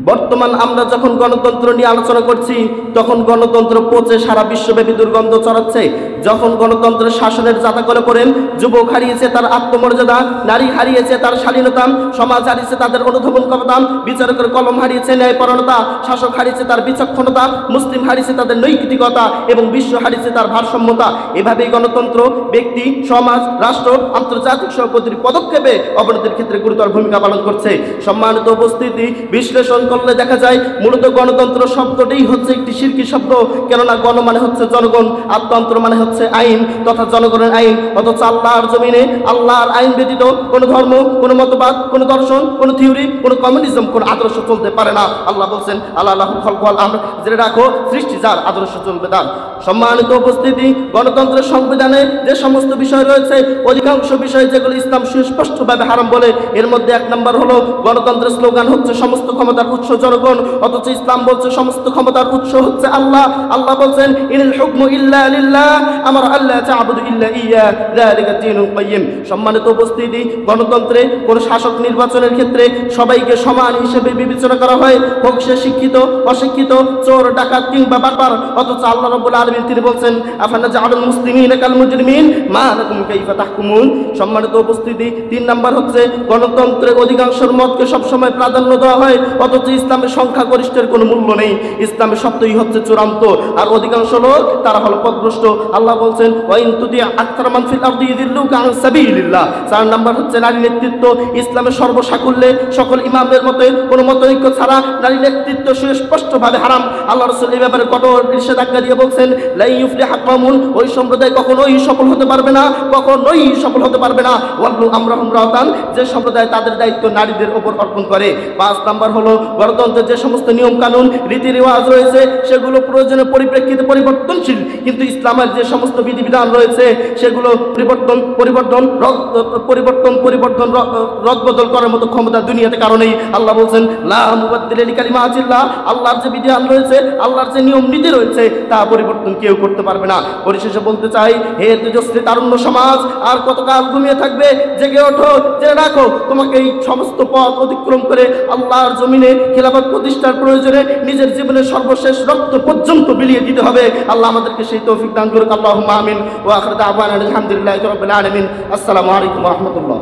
বর্তমান আমরা যখন গণতন্ত্র নিয়ে আলোচনা করছি তখন গণতন্ত্র পচে সারা বিশ্বব্যাপী দুর্গন্ধ ছড়াচ্ছে। যখন গণতন্ত্রের শাসনের জাতাকলে পড়েন, যুবক হারিয়েছে তার আত্মমর্যাদা, নারী হারিয়েছে তার স্বাধীনতা, সমাজ হারিয়েছে তাদের অনুধাবন ক্ষমতা, বিচারকের কলম হারিয়েছে ন্যায়পরায়ণতা, শাসক হারিয়েছে তার বিচক্ষণতা, মুসলিম হারিয়েছে তাদের নৈতিকতা এবং বিশ্ব হারিয়েছে তার ভারসাম্যতা। এভাবেই গণতন্ত্র ব্যক্তি, সমাজ, রাষ্ট্র, আন্তর্জাতিক সহ প্রতিটি পদক্ষেপে অবনতির ক্ষেত্রে গুরুতর ভূমিকা পালন করছে। সম্মানিত উপস্থিতি, বিশ্লেষণ করলে দেখা যায় মূলত গণতন্ত্র শব্দটাই হচ্ছে একটি শিরকি শব্দ। কেননা গণ মানে হচ্ছে জনগণ, আর তন্ত্র মানে হচ্ছে আইন তথা জনগণের আইন। অথচ আল্লাহর জমিনে আল্লাহর আইন ব্যতীত কোনো ধর্ম, কোনো মতবাদ, কোনো দর্শন, কোনো থিওরি, কোনো কমিউনিজম, কোনো আদর্শ চলতে পারে না। আল্লাহ বলছেন আল্লাহ খলকল আমরা জেনে রাখো, সৃষ্টি যার, আদর্শ চলবে তার। সম্মানিত উপস্থিতি, গণতন্ত্রের সংবিধানে যে সমস্ত বিষয় রয়েছে অধিকাংশ বিষয় যেগুলো ইসলাম সুস্পষ্টভাবে হারাম বলে, এর মধ্যে এক নম্বর হলো গণতন্ত্রের স্লোগান হচ্ছে সমস্ত ক্ষমতার উৎস জনগণ, অথচ ইসলাম বলছে সমস্ত ক্ষমতার উৎস হচ্ছে আল্লাহ। আল্লাহ বলছেন ইনিল হুকমু ইল্লা লিল্লাহ, আমার আল্লাহ তা'বুদু ইল্লা ইয়্যা, যালিকা দীনুল কাইয়্যিম। সম্মানিত উপস্থিতি, গণতন্ত্রে কোন শাসক নির্বাচনের ক্ষেত্রে সবাইকে সমান হিসেবে বিবেচনা করা হয়, হোক সে শিক্ষিত, অশিক্ষিত, চোর, ডাকাত কিংবা বাটপার। অথচ আল্লাহ রাব্বুল আলামিন তিনি বলছেন আফানাজআলুল মুসলিমিনা কাল মুজরিমিন মা লাকুম কাইফা তাহকুমুন। সম্মানিত উপস্থিতি, 3 নাম্বার হচ্ছে গণতন্ত্রের অধিকাংশের মতকে সবসময় প্রাধান্য দেওয়া হয়, অথচ ইসলামের সংখ্যাগরিষ্ঠের কোনো মূল্য নেই। ইসলামের সত্যই হচ্ছে চূড়ান্ত, আর অধিকাংশ লোক তারা হলো পথভ্রষ্ট। আল্লাহ বলছেন ওয়াইন তুতি আকতার মান ফিল আরদি ইযিল্লুকা আন সাবিলিল্লাহ। 4 নাম্বার হচ্ছে নারী নেতৃত্ব। ইসলামের সর্বসাকুল্যে সকল ইমামদের মতে কোনো মতৈক্য ছাড়া নারী নেতৃত্ব সুস্পষ্টভাবে হারাম। আল্লাহ রাসূল এই ব্যাপারে কঠোর নিষেধাজ্ঞা দিয়ে বলছেন লা ইউফলিহু কওমুন, ওই সম্প্রদায় কখনোই সফল হতে পারবে না, কখনোই সফল হতে পারবে না। ওয়াল্লু আমরাহুম রাতান, যে সম্প্রদায় তাদের দায়িত্ব নারীদের উপর অর্পণ করে। 5 নাম্বার হলো গণতন্ত্রের যে সমস্ত নিয়ম কানুন, রীতি রেওয়াজ রয়েছে সেগুলো প্রয়োজনের পরিপ্রেক্ষিতে পরিবর্তনশীল, কিন্তু ইসলামের যে সমস্ত বিধিবিধান রয়েছে সেগুলো পরিবর্তন রদবদল করার মতো ক্ষমতা দুনিয়াতে কারণেই। আল্লাহ বলছেন লা মুবাদদিলা লিকালিমাতিল্লাহ, আল্লাহর যে বিধান রয়েছে, আল্লাহর যে নিয়ম নীতি রয়েছে তা পরিবর্তন কেউ করতে পারবে না। পরিশেষে বলতে চাই, হে তেজস্বী তারুণ্য সমাজ, আর কতকাল ঘুমিয়ে থাকবে? জেগে ওঠো, জেনে রাখো তোমাকে এই সমস্ত পথ অতিক্রম করে আল্লাহর জমিনে খিলাফত প্রতিষ্ঠার প্রয়োজনে নিজের জীবনের সর্বশেষ রক্ত পর্যন্ত বিলিয়ে দিতে হবে। আল্লাহ আমাদেরকে সেই তৌফিক দান করুক। আল্লাহুম্মা আমিন। ওয়া আখিরু দাওয়ানা আলহামদুলিল্লাহি রাব্বিল আলামিন। আসসালামু আলাইকুম ওয়া রাহমাতুল্লাহ।